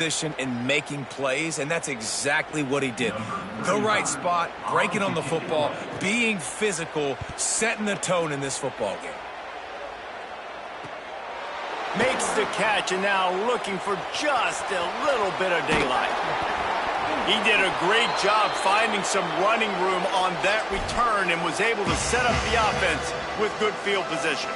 position and making plays, and that's exactly what he did. The right spot, breaking on the football, being physical, setting the tone in this football game. Makes the catch, and now looking for just a little bit of daylight. He did a great job finding some running room on that return and was able to set up the offense with good field position.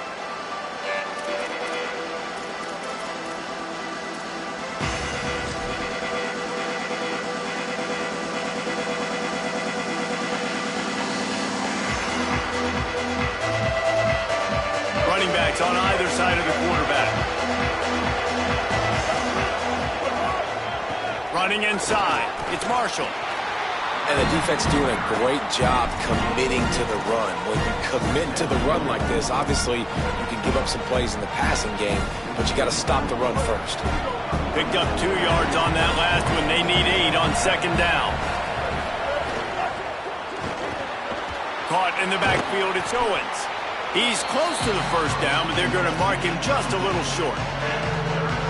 Running backs on either side of the quarterback. Running inside, it's Marshall. And the defense doing a great job committing to the run. When you commit to the run like this, obviously you can give up some plays in the passing game, but you got to stop the run first. Picked up 2 yards on that last one. They need 8 on second down. Caught in the backfield, it's Owens. He's close to the first down, but they're going to mark him just a little short.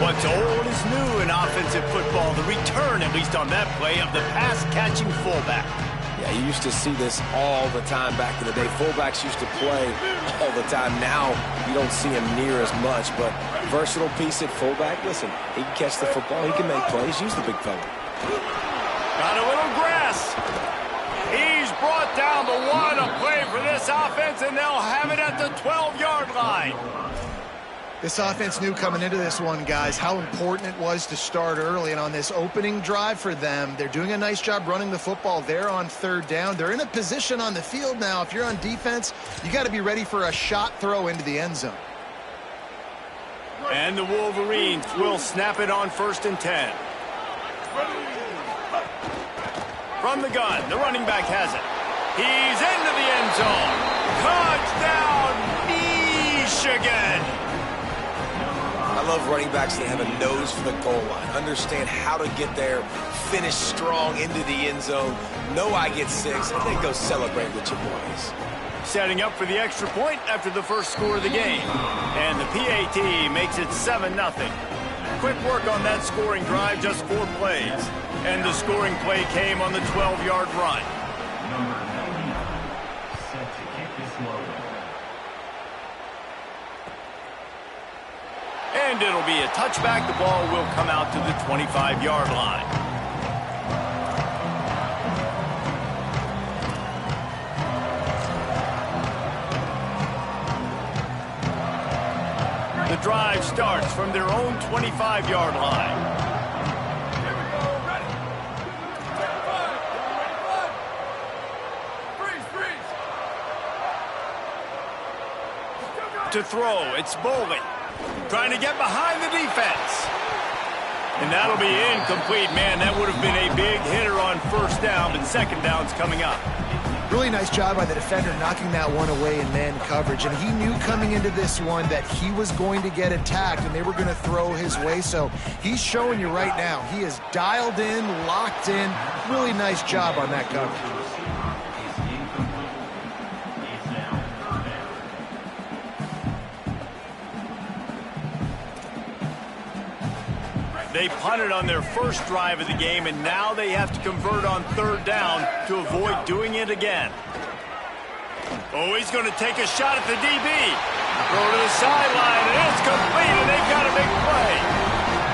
What's old is new in offensive football. The return, at least on that play, of the pass-catching fullback. Yeah, you used to see this all the time back in the day. Fullbacks used to play all the time. Now, you don't see him near as much, but versatile piece at fullback. Listen, he can catch the football. He can make plays. Use the big fella. Got a little grass. He's brought down the one, a play for this offense, and they'll have it at the 12-yard line. This offense knew coming into this one, guys, how important it was to start early. And on this opening drive for them, they're doing a nice job running the football. They're on third down. They're in a position on the field now. If you're on defense, you got to be ready for a shot throw into the end zone. And the Wolverines will snap it on 1st and 10. From the gun, the running back has it. He's into the end zone. Touchdown, Michigan. I love running backs that have a nose for the goal line, understand how to get there, finish strong into the end zone, know I get 6, and then go celebrate with your boys. Setting up for the extra point after the first score of the game. And the PAT makes it 7-0. Quick work on that scoring drive, just 4 plays. And the scoring play came on the 12-yard run. And it'll be a touchback. The ball will come out to the 25-yard line. The drive starts from their own 25-yard line. To throw, it's Bowling. Trying to get behind the defense. And that'll be incomplete. Man, that would have been a big hitter on first down, but second down's coming up. Really nice job by the defender knocking that one away in man coverage. And he knew coming into this one that he was going to get attacked and they were going to throw his way. So he's showing you right now. He is dialed in, locked in. Really nice job on that coverage. They punted on their first drive of the game, and now they have to convert on third down to avoid doing it again. Oh, he's going to take a shot at the DB. Throw to the sideline, and it's complete, and they've got a big play.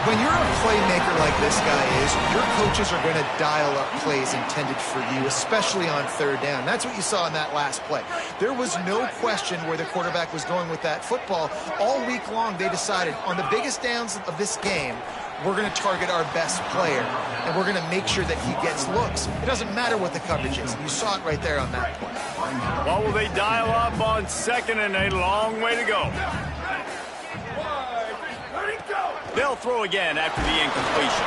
When you're a playmaker like this guy is, your coaches are going to dial up plays intended for you, especially on third down. That's what you saw in that last play. There was no question where the quarterback was going with that football. All week long, they decided on the biggest downs of this game, we're going to target our best player, and we're going to make sure that he gets looks. It doesn't matter what the coverage is. You saw it right there on that play. Well, will they dial up on second, and a long way to go. They'll throw again after the incompletion.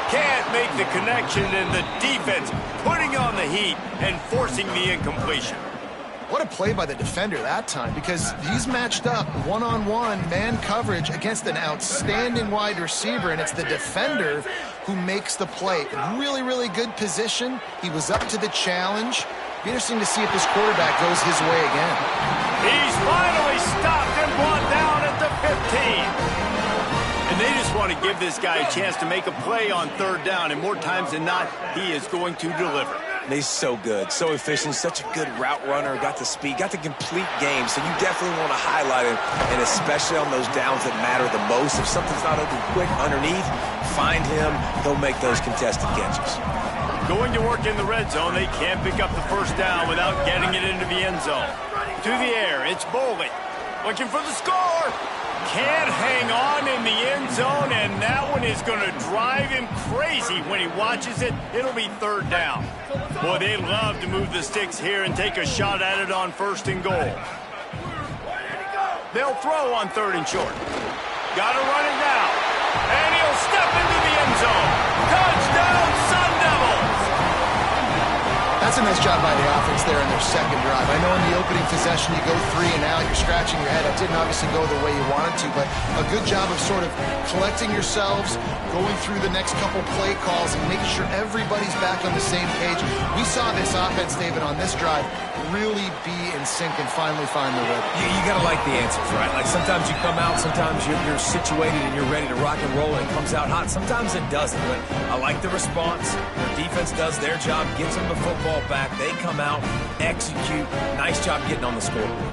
Can't make the connection, and the defense putting on the heat and forcing the incompletion. What a play by the defender that time, because he's matched up one-on-one man coverage against an outstanding wide receiver, and it's the defender who makes the play. Really, really good position. He was up to the challenge. Be interesting to see if this quarterback goes his way again. He's finally stopped and brought down at the 15. And they just want want to give this guy a chance to make a play on third down, and more times than not, he is going to deliver. He's so good, so efficient, such a good route runner, got the speed, got the complete game, so you definitely want to highlight him, and especially on those downs that matter the most. If something's not open quick underneath, find him, he'll make those contested catches. Going to work in the red zone, they can't pick up the first down without getting it into the end zone. To the air, it's Bowling, looking for the score. Can't hang on in the end zone, and that one is going to drive him crazy when he watches it. It'll be third down. Boy, they love to move the sticks here and take a shot at it on first and goal. They'll throw on third and short. Got to run it now. And he'll step into the end zone. Touchdown, Sun Devils! That's a nice job by the offense there in their second drive. I know in the opening possession you go 3 and out, you're scratching your head. That didn't obviously go the way you wanted to, but a good job of sort of collecting yourselves, going through the next couple play calls, and making sure everybody's back on the same page. We saw this offense, David, on this drive really be in sync and finally find the rhythm. You got to like the answers, right? Like sometimes you come out, sometimes you're situated and you're ready to rock and roll and it comes out hot. Sometimes it doesn't, but I like the response. The defense does their job, gets them the football back. They come out, execute. Nice job getting on the scoreboard.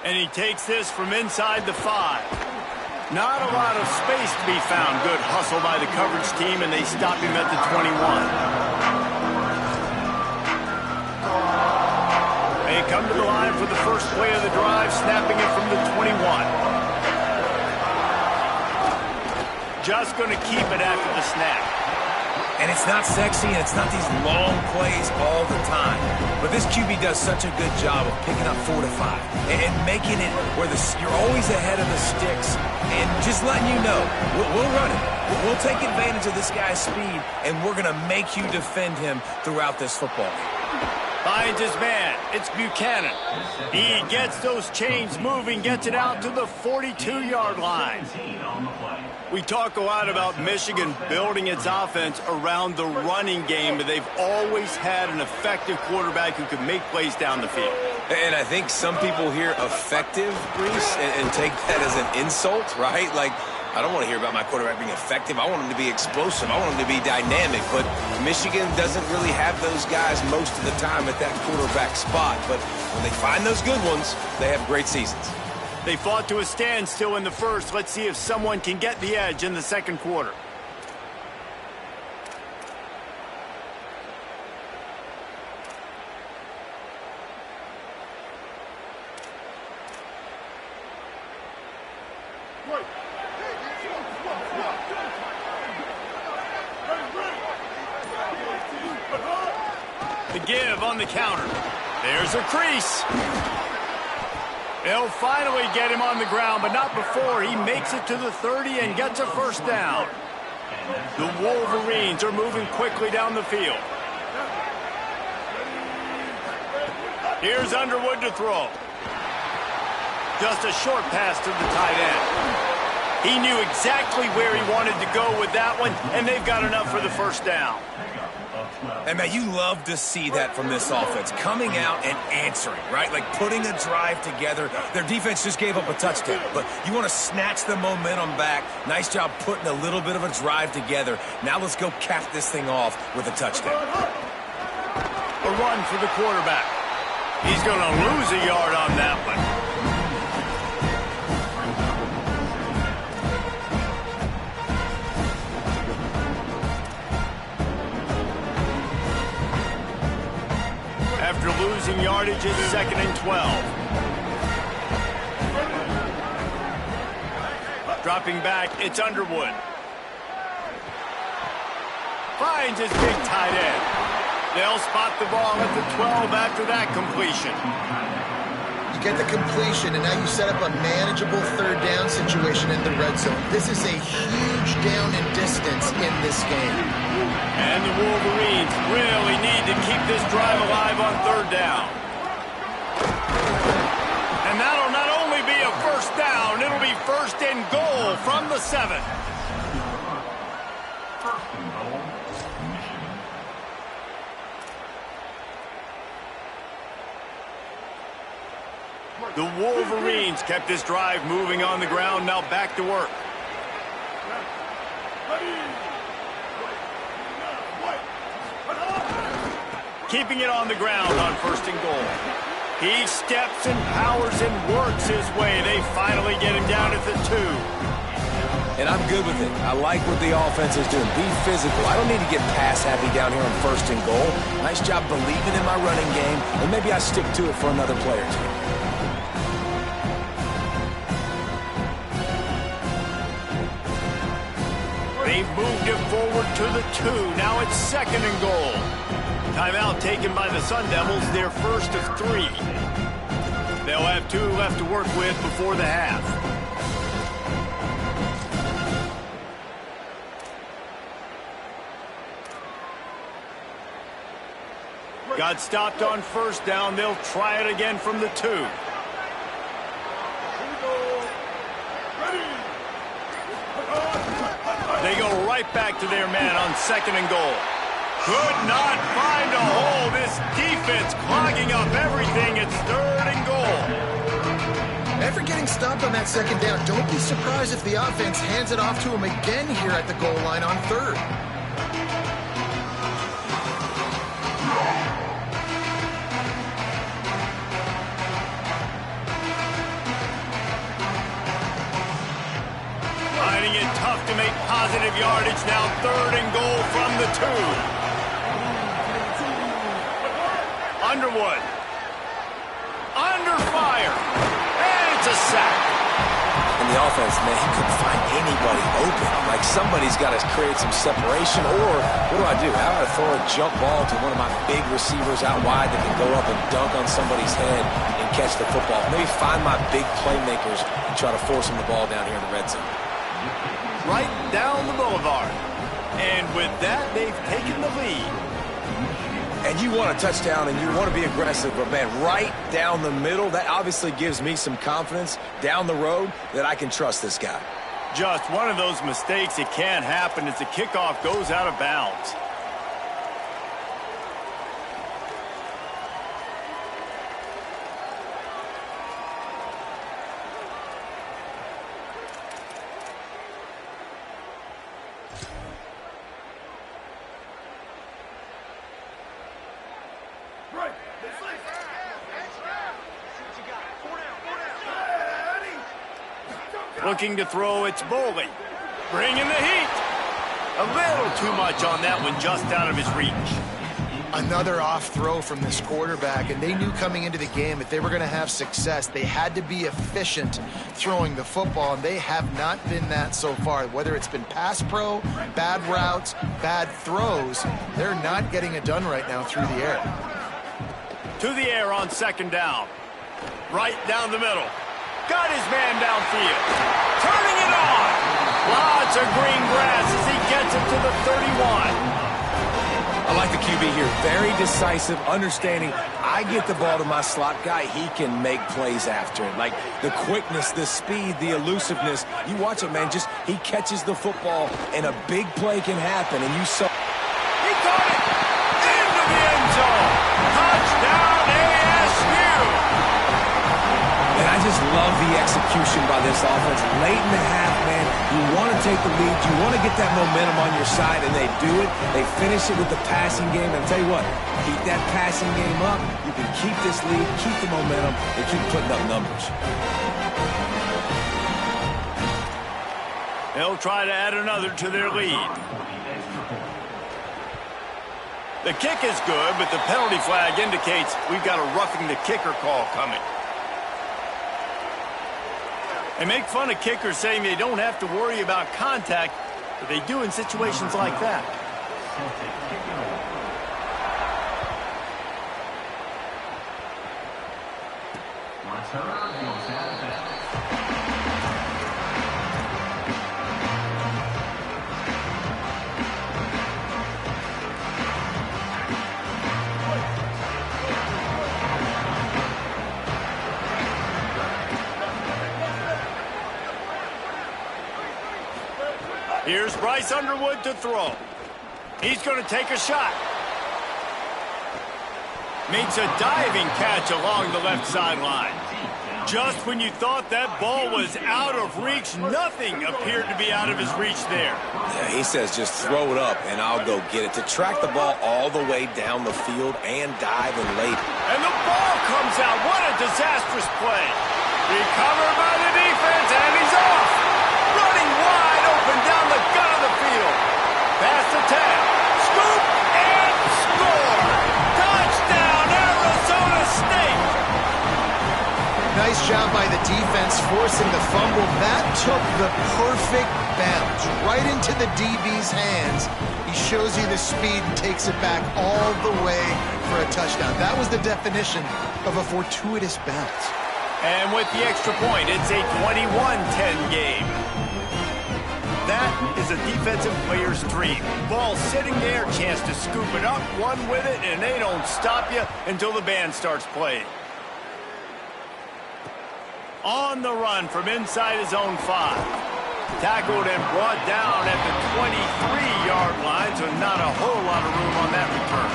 And he takes this from inside the 5. Not a lot of space to be found. Good hustle by the coverage team, and they stop him at the 21. They come to the line for the first play of the drive, snapping it from the 21. Just going to keep it after the snap. And it's not sexy, and it's not these long plays all the time. But this QB does such a good job of picking up 4 to 5 and making it where you're always ahead of the sticks and just letting you know, we'll run it. We'll take advantage of this guy's speed, and we're going to make you defend him throughout this football game. Finds his man. It's Buchanan. He gets those chains moving, gets it out to the 42-yard line. We talk a lot about Michigan building its offense around the running game, but they've always had an effective quarterback who can make plays down the field. And I think some people hear effective, Reese, and take that as an insult, right? Like, I don't want to hear about my quarterback being effective. I want him to be explosive. I want him to be dynamic. But Michigan doesn't really have those guys most of the time at that quarterback spot. But when they find those good ones, they have great seasons. They fought to a standstill in the first. Let's see if someone can get the edge in the second quarter. The give on the counter. There's a crease. They'll finally get him on the ground, but not before he makes it to the 30 and gets a first down. The Wolverines are moving quickly down the field. Here's Underwood to throw. Just a short pass to the tight end. He knew exactly where he wanted to go with that one, and they've got enough for the first down. And, man, you love to see that from this offense, coming out and answering, right? Like putting a drive together. Their defense just gave up a touchdown, but you want to snatch the momentum back. Nice job putting a little bit of a drive together. Now let's go cap this thing off with a touchdown. A run for the quarterback. He's going to lose a yard on that one. After losing yardage, it's 2nd and 12. Dropping back, it's Underwood. Finds his big tight end. They'll spot the ball at the 12 after that completion. You get the completion, and now you set up a manageable third down situation in the red zone. This is a huge down in distance in this game. And the Wolverines really need to keep this drive alive on third down. And that'll not only be a first down, it'll be first and goal from the 7. The Wolverines kept this drive moving on the ground. Now back to work. Keeping it on the ground on 1st and goal. He steps and powers and works his way. They finally get him down at the 2. And I'm good with it. I like what the offense is doing. Be physical. I don't need to get pass happy down here on 1st and goal. Nice job believing in my running game, and maybe I stick to it for another play or two. They've moved it forward to the 2. Now it's 2nd and goal. Timeout taken by the Sun Devils, their first of 3. They'll have 2 left to work with before the half. Got stopped on 1st down. They'll try it again from the 2. They go right back to their man on 2nd and goal. Could not find a hole. This defense clogging up everything. It's 3rd and goal. After getting stopped on that 2nd down, don't be surprised if the offense hands it off to him again here at the goal line on 3rd. Finding it tough to make positive yardage. Now 3rd and goal from the 2. Underwood. Under fire. And it's a sack. And the offense, man, he couldn't find anybody open. Like, somebody's got to create some separation, or what do? How do I throw a jump ball to one of my big receivers out wide that can go up and dunk on somebody's head and catch the football? Maybe find my big playmakers and try to force them the ball down here in the red zone. Right down the boulevard. And with that, they've taken the lead. And you want a touchdown and you want to be aggressive, but, man, right down the middle, that obviously gives me some confidence down the road that I can trust this guy. Just one of those mistakes that can't happen as the kickoff goes out of bounds. Looking to throw, it's Bowling. Bringing the heat. A little too much on that one, just out of his reach. Another off throw from this quarterback, and they knew coming into the game if they were going to have success, they had to be efficient throwing the football, and they have not been that so far. Whether it's been pass pro, bad routes, bad throws, they're not getting it done right now through the air. To the air on 2nd down. Right down the middle. Got his man downfield. Turning it on. Lots of green grass as he gets it to the 31. I like the QB here. Very decisive, understanding I get the ball to my slot guy, he can make plays after it. Like the quickness, the speed, the elusiveness. You watch it, man. Just he catches the football, and a big play can happen. And you saw. He caught it into the end zone. Touchdown ASU. And I just love the execution by this offense. Late in the half, man, you want to take the lead. You want to get that momentum on your side, and they do it. They finish it with the passing game. And I'll tell you what, keep that passing game up. You can keep this lead, keep the momentum, and keep putting up numbers. They'll try to add another to their lead. The kick is good, but the penalty flag indicates we've got a roughing the kicker call coming. They make fun of kickers saying they don't have to worry about contact, but they do in situations like that. Here's Bryce Underwood to throw. He's going to take a shot. Makes a diving catch along the left sideline. Just when you thought that ball was out of reach, nothing appeared to be out of his reach there. Yeah, he says just throw it up and I'll go get it. To track the ball all the way down the field and dive in late. And the ball comes out. What a disastrous play. Recovered by the defense, and he's off. Running wide open down the gut of the field. Pass to 10. Scoop and score. Touchdown, Arizona State. Nice job by the defense forcing the fumble. That took the perfect bounce right into the DB's hands. He shows you the speed and takes it back all the way for a touchdown. That was the definition of a fortuitous bounce. And with the extra point, it's a 21-10 game. That is a defensive player's dream. Ball sitting there, chance to scoop it up, run with it, and they don't stop you until the band starts playing. On the run from inside his own 5. Tackled and brought down at the 23-yard line, so not a whole lot of room on that return.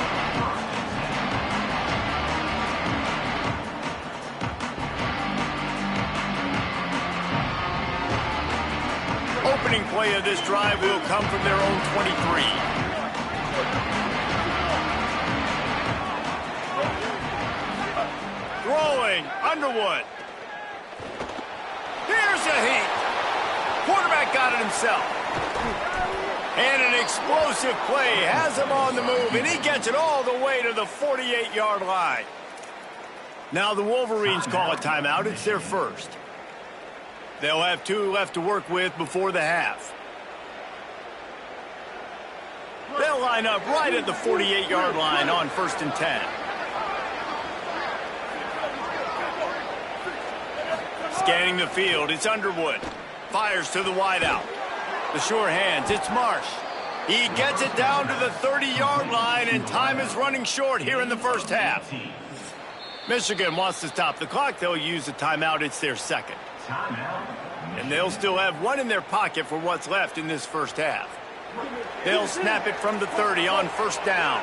Opening play of this drive will come from their own 23. Throwing, Underwood. Here's a heat. Quarterback got it himself. And an explosive play has him on the move, and he gets it all the way to the 48-yard line. Now the Wolverines call a timeout. It's their first. They'll have 2 left to work with before the half. They'll line up right at the 48-yard line on 1st and 10. Scanning the field, it's Underwood. Fires to the wideout. The sure hands, it's Marsh. He gets it down to the 30-yard line, and time is running short here in the first half. Michigan wants to stop the clock. They'll use a timeout. It's their second. And they'll still have 1 in their pocket for what's left in this first half. They'll snap it from the 30 on 1st down.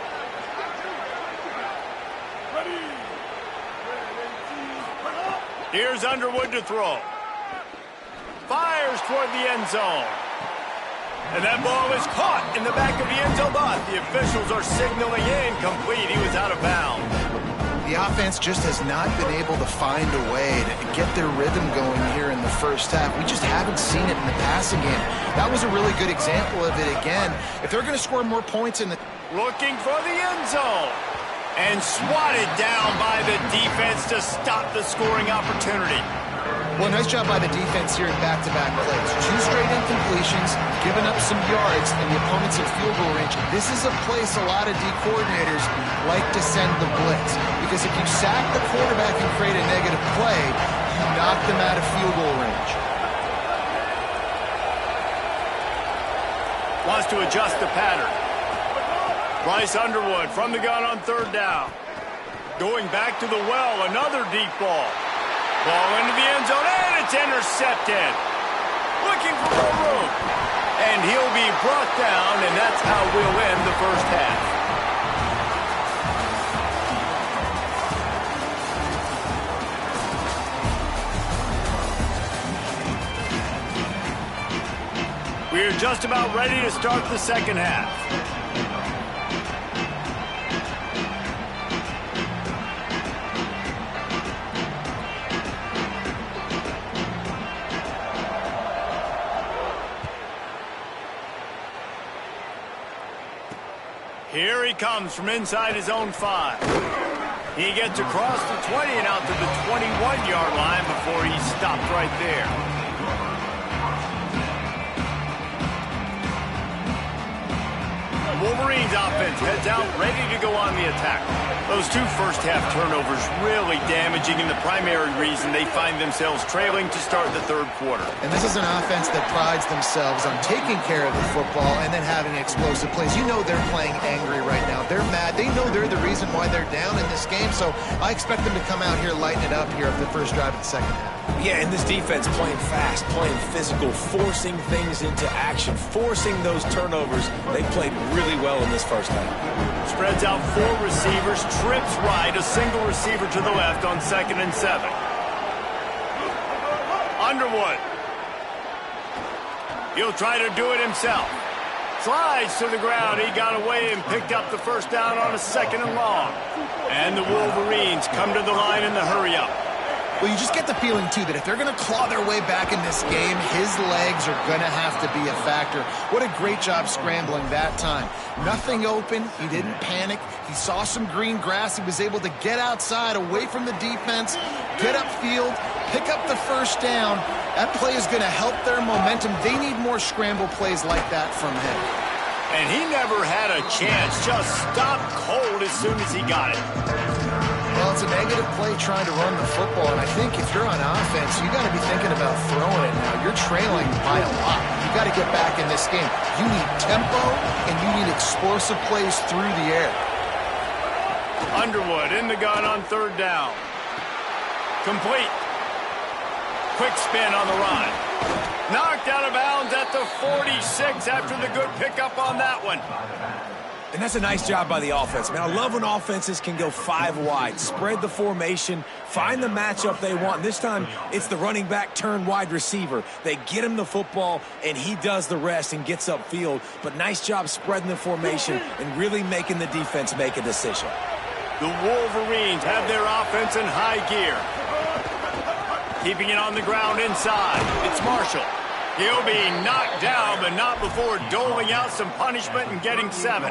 Here's Underwood to throw. Fires toward the end zone. And that ball is caught in the back of the end zone, but the officials are signaling incomplete. He was out of bounds. The offense just has not been able to find a way to get their rhythm going here in the first half. We just haven't seen it in the passing game. That was a really good example of it again. If they're going to score more points in the... Looking for the end zone. And swatted down by the defense to stop the scoring opportunity. Well, nice job by the defense here in back-to-back plays. 2 straight incompletions, giving up some yards, and the opponent's in field goal range. This is a place a lot of D coordinators like to send the blitz. Because if you sack the quarterback and create a negative play, you knock them out of field goal range. Wants to adjust the pattern. Bryce Underwood from the gun on 3rd down. Going back to the well, another deep ball. Ball into the end zone, and it's intercepted. Looking for more room. And he'll be brought down, and that's how we'll end the first half. We're just about ready to start the second half. Here he comes from inside his own 5. He gets across the 20 and out to the 21-yard line before he stopped right there. Wolverines offense heads out, ready to go on the attack. Those 2 first-half turnovers really damaging, and the primary reason they find themselves trailing to start the 3rd quarter. And this is an offense that prides themselves on taking care of the football and then having explosive plays. You know they're playing angry right now. They're mad. They know they're the reason why they're down in this game, so I expect them to come out here, lighten it up here for the first drive of the second half. Yeah, and this defense playing fast, playing physical, forcing things into action, forcing those turnovers. They played really well in this first half. Spreads out 4 receivers, trips right, a single receiver to the left on 2nd and 7. Underwood. He'll try to do it himself. Slides to the ground. He got away and picked up the first down on a 2nd and long. And the Wolverines come to the line in the hurry-up. Well, you just get the feeling, too, that if they're going to claw their way back in this game, his legs are going to have to be a factor. What a great job scrambling that time. Nothing open. He didn't panic. He saw some green grass. He was able to get outside, away from the defense, get upfield, pick up the first down. That play is going to help their momentum. They need more scramble plays like that from him. And he never had a chance. Just stopped cold as soon as he got it. Well, it's a negative play trying to run the football, and I think if you're on offense, you got to be thinking about throwing it now. You're trailing by a lot. You got to get back in this game. You need tempo, and you need explosive plays through the air. Underwood in the gun on 3rd down. Complete. Quick spin on the run. Knocked out of bounds at the 46 after the good pickup on that one. And that's a nice job by the offense, man. I love when offenses can go 5 wide, spread the formation, find the matchup they want. This time, it's the running back turn wide receiver. They get him the football, and he does the rest and gets upfield. But nice job spreading the formation and really making the defense make a decision. The Wolverines have their offense in high gear. Keeping it on the ground inside. It's Marshall. He'll be knocked down, but not before doling out some punishment and getting 7.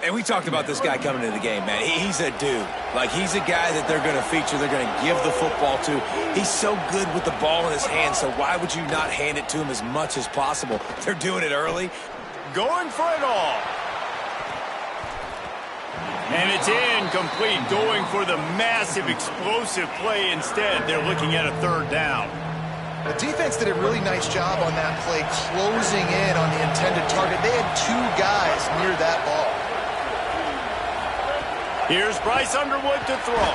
And we talked about this guy coming into the game, man. He's a dude. Like, he's a guy that they're going to feature, they're going to give the football to. He's so good with the ball in his hand, so why would you not hand it to him as much as possible? They're doing it early. Going for it all. And it's incomplete, going for the massive explosive play instead. They're looking at a 3rd down. The defense did a really nice job on that play, closing in on the intended target. They had 2 guys near that ball. Here's Bryce Underwood to throw.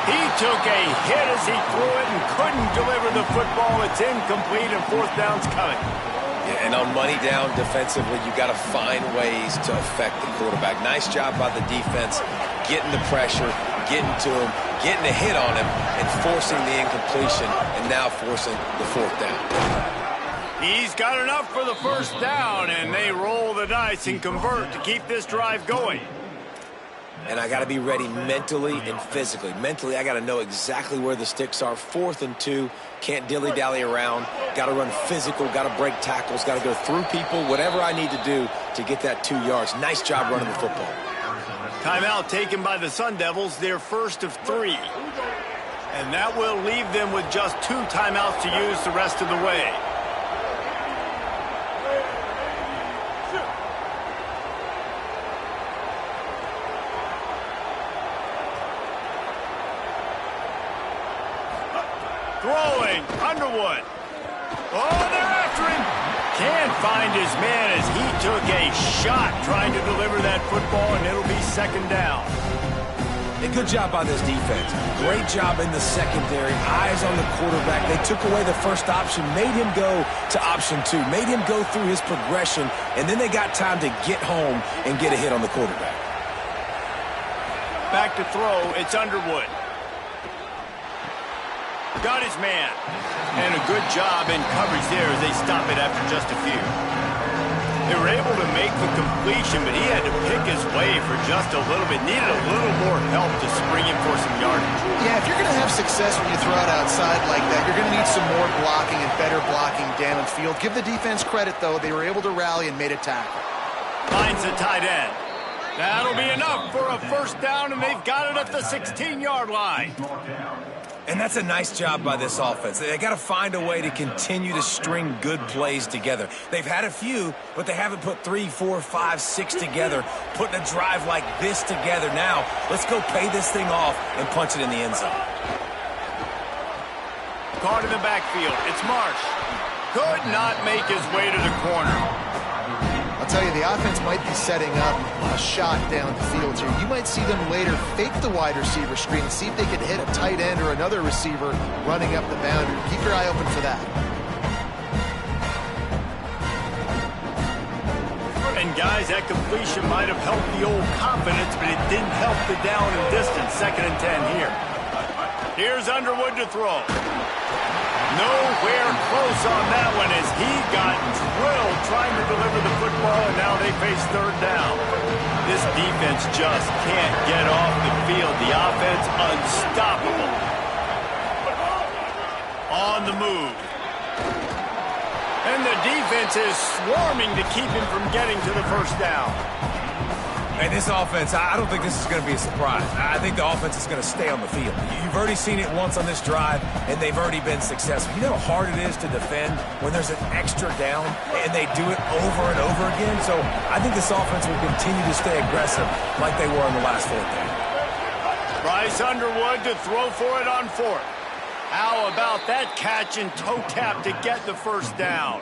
He took a hit as he threw it and couldn't deliver the football. It's incomplete and 4th down's coming. Yeah, and on money down defensively, you got to find ways to affect the quarterback. Nice job by the defense, getting the pressure, getting to him, getting a hit on him, and forcing the incompletion, and now forcing the 4th down. He's got enough for the 1st down, and they roll the dice and convert to keep this drive going. And I got to be ready mentally and physically. Mentally, I got to know exactly where the sticks are. 4th and 2, can't dilly-dally around. Got to run physical, got to break tackles, got to go through people, whatever I need to do to get that 2 yards. Nice job running the football. Timeout taken by the Sun Devils, their 1st of 3. And that will leave them with just 2 timeouts to use the rest of the way. Throwing, Underwood. Oh, they're after him. Can't find his man as he took a shot trying to deliver that football, and it'll be 2nd down. A good job by this defense. Great job in the secondary. Eyes on the quarterback. They took away the first option, made him go to option 2, made him go through his progression, and then they got time to get home and get a hit on the quarterback. Back to throw, it's Underwood. Got his man. And a good job in coverage there as they stop it after just a few. They were able to make the completion, but he had to pick his way for just a little bit. Needed a little more help to spring him for some yardage. Yeah, if you're going to have success when you throw it outside like that, you're going to need some more blocking and better blocking downfield. Give the defense credit, though. They were able to rally and made a tackle. Finds the tight end. That'll be enough for a 1st down, and they've got it at the 16-yard line. And that's a nice job by this offense. They got to find a way to continue to string good plays together. They've had a few, but they haven't put 3, 4, 5, 6 together, putting a drive like this together. Now, let's go pay this thing off and punch it in the end zone. Caught in the backfield. It's Marsh. Could not make his way to the corner. I'll tell you, the offense might be setting up a shot down the field here. You might see them later fake the wide receiver screen and see if they can hit a tight end or another receiver running up the boundary. Keep your eye open for that. And guys, that completion might have helped the old confidence, but it didn't help the down and distance. 2nd and 10 here. Here's Underwood to throw. Nowhere close on that one as he got drilled trying to deliver the football, and now they face third down. This defense just can't get off the field. The offense unstoppable. On the move. And the defense is swarming to keep him from getting to the first down. And this offense, I don't think this is going to be a surprise. I think the offense is going to stay on the field. You've already seen it once on this drive, and they've already been successful. You know how hard it is to defend when there's an extra down, and they do it over and over again? So I think this offense will continue to stay aggressive like they were on the last fourth down. Bryce Underwood to throw for it on fourth. How about that catch and toe tap to get the first down?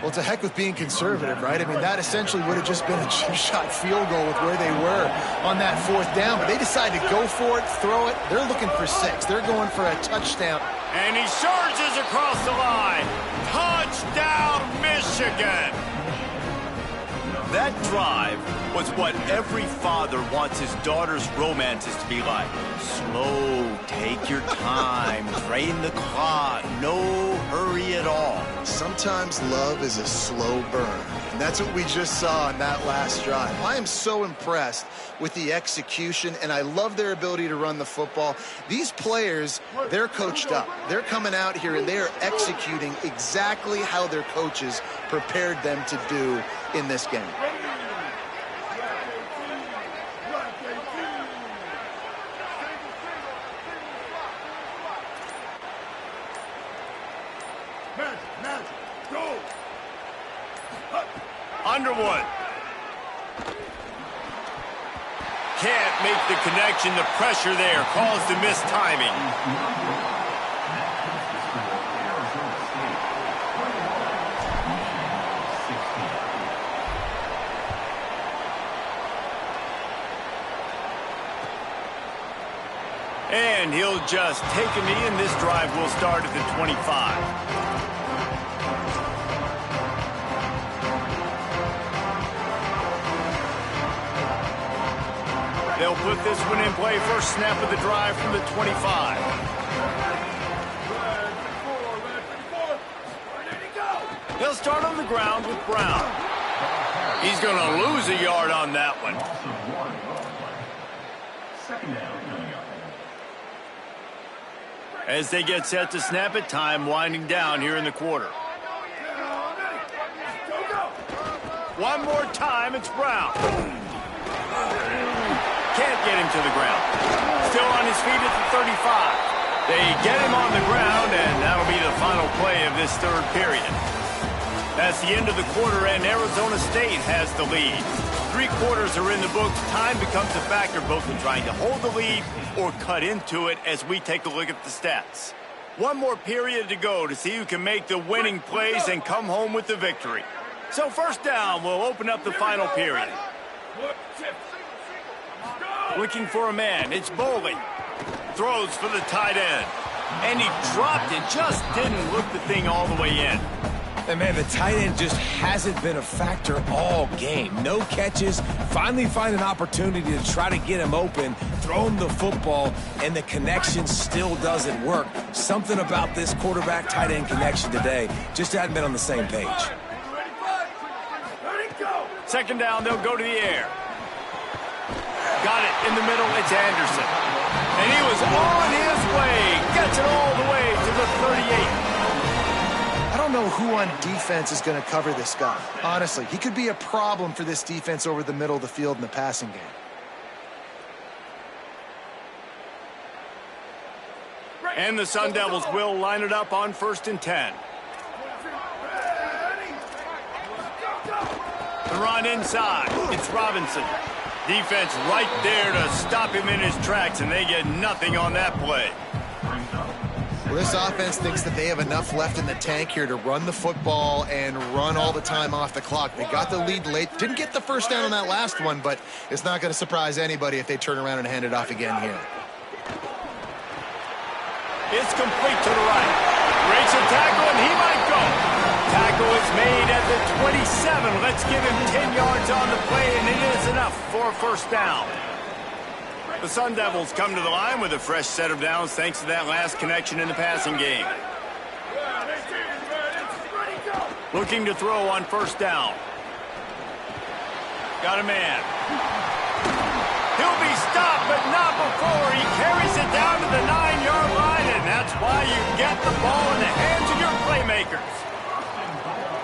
Well, to heck with being conservative, right? I mean, that essentially would have just been a chip-shot field goal with where they were on that fourth down. But they decided to go for it, throw it. They're looking for 6. They're going for a touchdown. And he surges across the line. Touchdown, Michigan! That drive was what every father wants his daughter's romances to be like. Slow, take your time, drain the clock, no hurry at all. Sometimes love is a slow burn, and that's what we just saw on that last drive. I am so impressed with the execution, and I love their ability to run the football. These players, they're coached up. They're coming out here, and they are executing exactly how their coaches prepared them to do in this game. Underwood. Can't make the connection. The pressure there caused the missed timing. And he'll just take a knee, and this drive will start at the 25. They'll put this one in play. First snap of the drive from the 25. They'll start on the ground with Brown. He's going to lose a yard on that one. As they get set to snap it, time winding down here in the quarter. One more time, it's Brown. Can't get him to the ground. Still on his feet at the 35. They get him on the ground, and that'll be the final play of this third period. That's the end of the quarter, and Arizona State has the lead. 3 quarters are in the books. Time becomes a factor both in trying to hold the lead or cut into it as we take a look at the stats. One more period to go to see who can make the winning plays and come home with the victory. So first down will open up the final period. Looking for a man, it's Bowling. Throws for the tight end. And he dropped it, just didn't look the thing all the way in. And man, the tight end just hasn't been a factor all game. No catches, finally find an opportunity to try to get him open, throw him the football, and the connection still doesn't work. Something about this quarterback-tight end connection today just hadn't been on the same page. Second down, they'll go to the air. Got it in the middle, it's Anderson. And he was on his way, gets it all the way to the 38. I don't know who on defense is going to cover this guy. Honestly, he could be a problem for this defense over the middle of the field in the passing game. And the Sun Devils will line it up on 1st and 10. The run inside. It's Robinson. Defense right there to stop him in his tracks, and they get nothing on that play. Well, this offense thinks that they have enough left in the tank here to run the football and run all the time off the clock. They got the lead late. Didn't get the first down on that last one, but it's not going to surprise anybody if they turn around and hand it off again here. It's complete to the right. Breaks a tackle, and he might go. Tackle is made at the 27. Let's give him 10 yards on the play, and it is enough for a first down. The Sun Devils come to the line with a fresh set of downs thanks to that last connection in the passing game. Looking to throw on first down. Got a man. He'll be stopped, but not before he carries it down to the 9-yard line, and that's why you get the ball in the hands of your playmakers.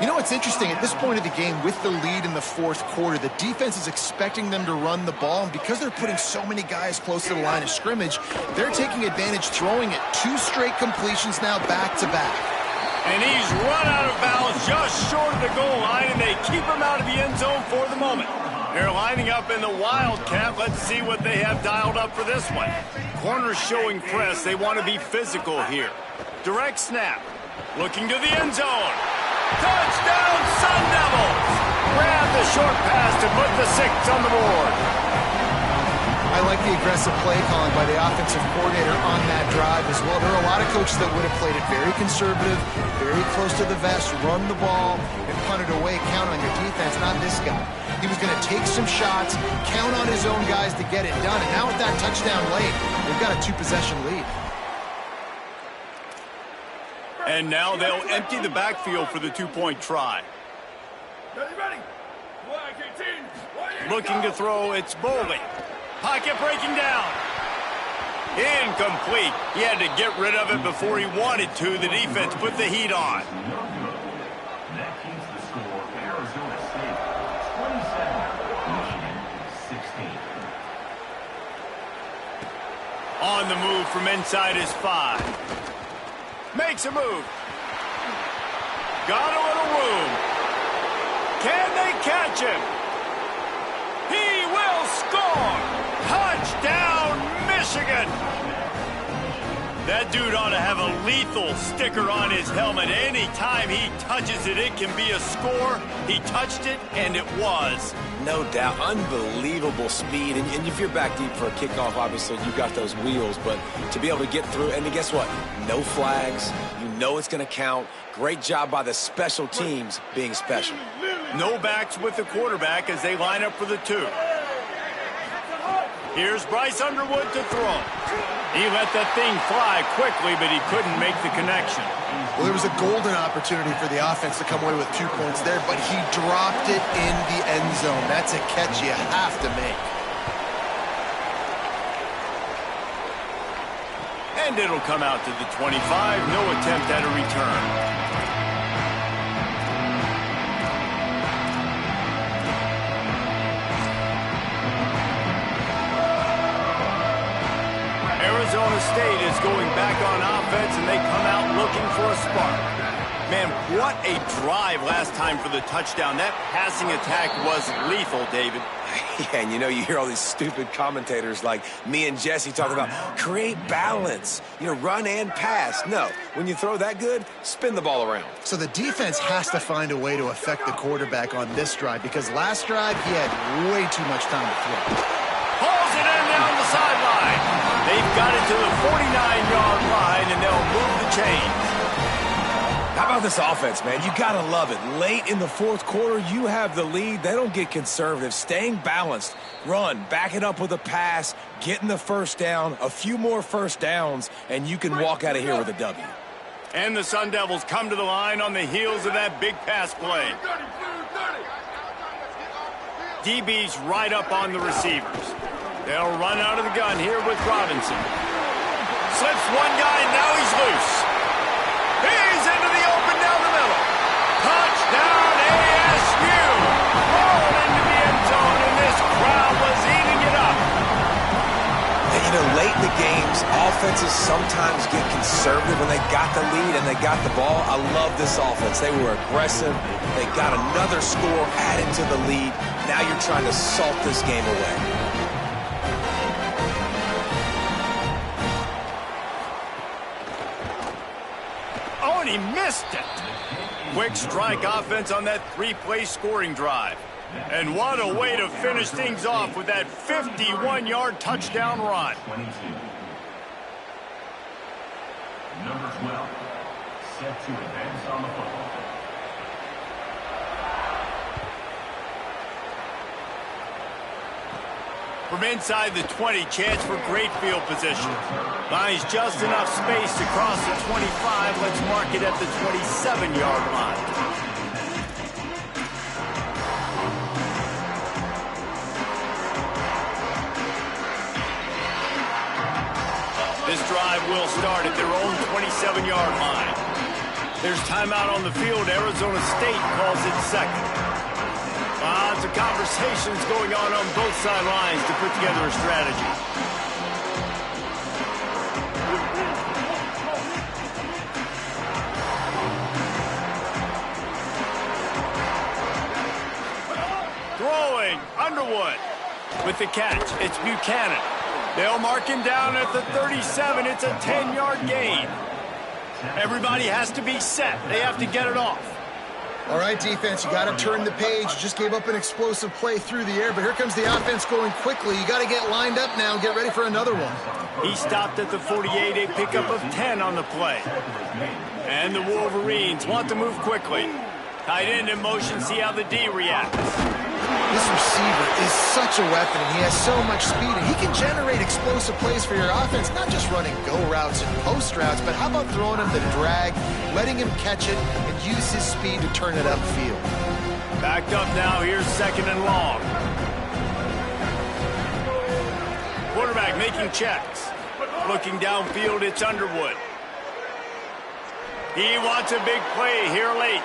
You know what's interesting? At this point of the game, with the lead in the fourth quarter, the defense is expecting them to run the ball, and because they're putting so many guys close to the line of scrimmage, they're taking advantage, throwing it 2 straight completions now back-to-back. And he's run out of bounds just short of the goal line, and they keep him out of the end zone for the moment. They're lining up in the Wildcat. Let's see what they have dialed up for this one. Corners showing press. They want to be physical here. Direct snap. Looking to the end zone. Touchdown, Sun Devils! Grab the short pass to put the 6 on the board. I like the aggressive play calling by the offensive coordinator on that drive as well. There are a lot of coaches that would have played it very conservative, very close to the vest, run the ball, and punt it away, count on your defense, not this guy. He was going to take some shots, count on his own guys to get it done, and now with that touchdown late, they've got a 2-possession lead. And now they'll empty the backfield for the 2-point try. Looking to throw, it's Bowling. Pocket breaking down. Incomplete. He had to get rid of it before he wanted to. The defense put the heat on. That keeps the score Arizona State 27, Michigan 16. On the move from inside his 5. Makes a move. Got a little room. Can they catch him? He will score! Touchdown, Michigan! That dude ought to have a lethal sticker on his helmet. Anytime he touches it, it can be a score. He touched it, and it was. No doubt. Unbelievable speed. And if you're back deep for a kickoff, obviously, you've got those wheels. But to be able to get through, and guess what? No flags. You know it's going to count. Great job by the special teams being special. No backs with the quarterback as they line up for the 2. Here's Bryce Underwood to throw. He let that thing fly quickly, but he couldn't make the connection. Well, there was a golden opportunity for the offense to come away with 2 points there, but he dropped it in the end zone. That's a catch you have to make. And it'll come out to the 25. No attempt at a return. Arizona State is going back on offense, and they come out looking for a spark. Man, what a drive last time for the touchdown. That passing attack was lethal, David. Yeah, and you hear all these stupid commentators like me and Jesse talking about create balance, run and pass. No, when you throw that good, spin the ball around. So the defense has to find a way to affect the quarterback on this drive because last drive he had way too much time to throw. Pulls it in down the sideline. They've got it to the 49-yard line, and they'll move the chains. How about this offense, man? You got to love it. Late in the fourth quarter, you have the lead. They don't get conservative. Staying balanced. Run. Back it up with a pass. Getting the first down. A few more first downs, and you can walk out of here with a W. And the Sun Devils come to the line on the heels of that big pass play. DB's right up on the receivers. They'll run out of the gun here with Robinson. Slips one guy, and now he's loose. He's into the open down the middle. Touchdown, ASU. Rolled into the end zone, and this crowd was eating it up. And late in the games, offenses sometimes get conservative when they got the lead and they got the ball. I love this offense. They were aggressive. They got another score added to the lead. Now you're trying to salt this game away. He missed it. Quick strike offense on that 3-play scoring drive. And what a way to finish things off with that 51-yard touchdown run. 22. Number 12, set to advance on the football. From inside the 20, chance for great field position. Finds just enough space to cross the 25. Let's mark it at the 27-yard line. This drive will start at their own 27-yard line. There's timeout on the field. Arizona State calls it second. Lots of conversations going on both sidelines to put together a strategy. Throwing, Underwood. With the catch, it's Buchanan. They'll mark him down at the 37. It's a 10-yard gain. Everybody has to be set. They have to get it off. All right, defense, you got to turn the page. You just gave up an explosive play through the air, but here comes the offense going quickly. You got to get lined up now and get ready for another one. He stopped at the 48, a pickup of 10 on the play. And the Wolverines want to move quickly. Tight end in motion, see how the D reacts. This receiver is such a weapon, and he has so much speed, and he can generate explosive plays for your offense, not just running go routes and post routes, but how about throwing him the drag, letting him catch it, and use his speed to turn it upfield. Backed up now, here's second and long. Quarterback making checks. Looking downfield, it's Underwood. He wants a big play here late.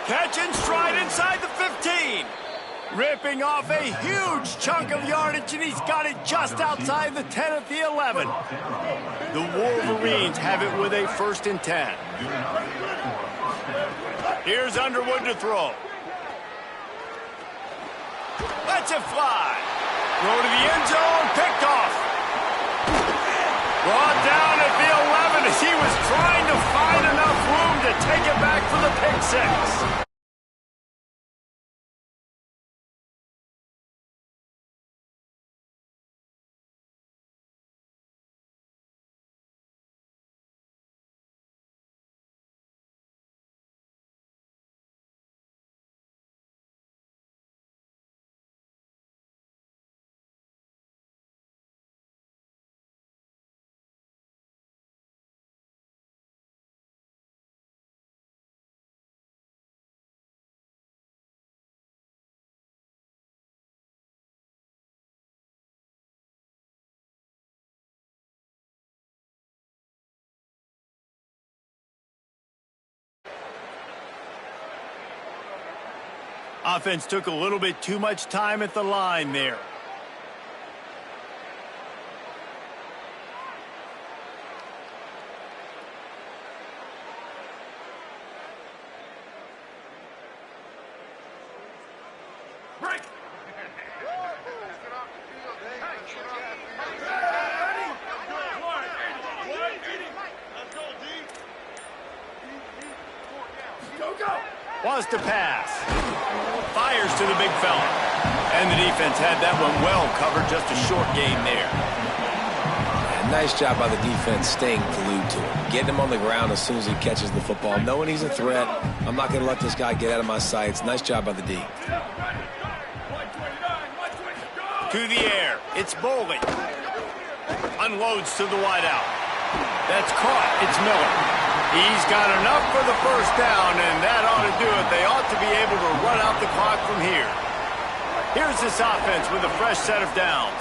Catch and stride inside the 15. Ripping off a huge chunk of yardage, and he's got it just outside the 10 at the 11. The Wolverines have it with a 1st and 10. Here's Underwood to throw. Lets it fly. Throw to the end zone, picked off. Brought down at the 11 as he was trying to find enough room to take it back for the pick six. Offense took a little bit too much time at the line there. Break! Wants to pass. Fires to the big fella. And the defense had that one well covered, just a short gain there. And nice job by the defense staying glued to him. Getting him on the ground as soon as he catches the football. Knowing he's a threat. I'm not going to let this guy get out of my sights. Nice job by the D. To the air. It's Bowling. Unloads to the wideout. That's caught. It's Miller. He's got enough for the 1st down, and that ought to do it. They ought to be able to run out the clock from here. Here's this offense with a fresh set of downs.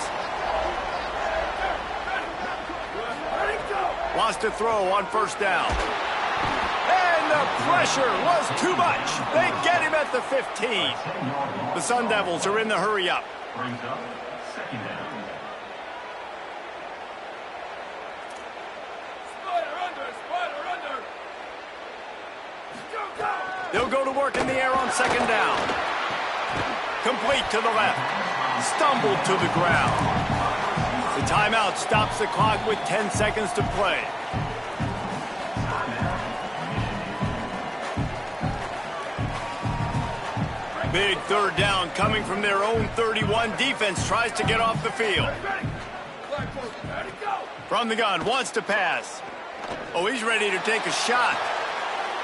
Wants to throw on 1st down. And the pressure was too much. They get him at the 15. The Sun Devils are in the hurry up. Brings up 2nd down. They'll go to work in the air on 2nd down. Complete to the left. Stumbled to the ground. The timeout stops the clock with 10 seconds to play. Big 3rd down coming from their own 31. Defense tries to get off the field. From the gun, wants to pass. Oh, he's ready to take a shot.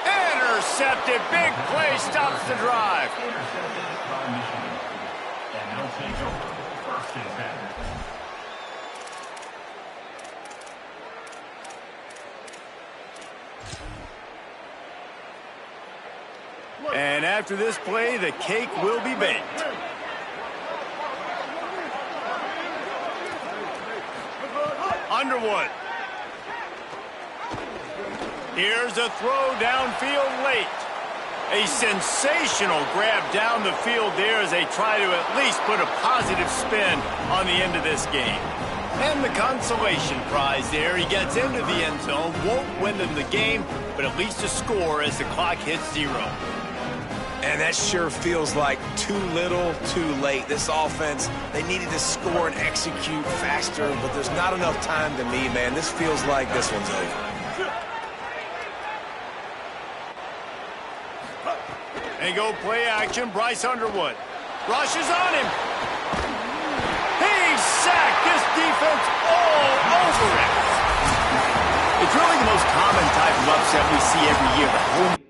Intercepted. Big play stops the drive. First and 10. And after this play, the cake will be baked. Underwood. Here's a throw downfield late. A sensational grab down the field there as they try to at least put a positive spin on the end of this game. And the consolation prize there. He gets into the end zone, won't win them the game, but at least a score as the clock hits 0. And that sure feels like too little, too late. This offense, they needed to score and execute faster, but there's not enough time to me, man. This feels like this one's over. They go play action. Bryce Underwood rushes on him. He sacked this defense all over it. It's really the most common type of upset we see every year. The home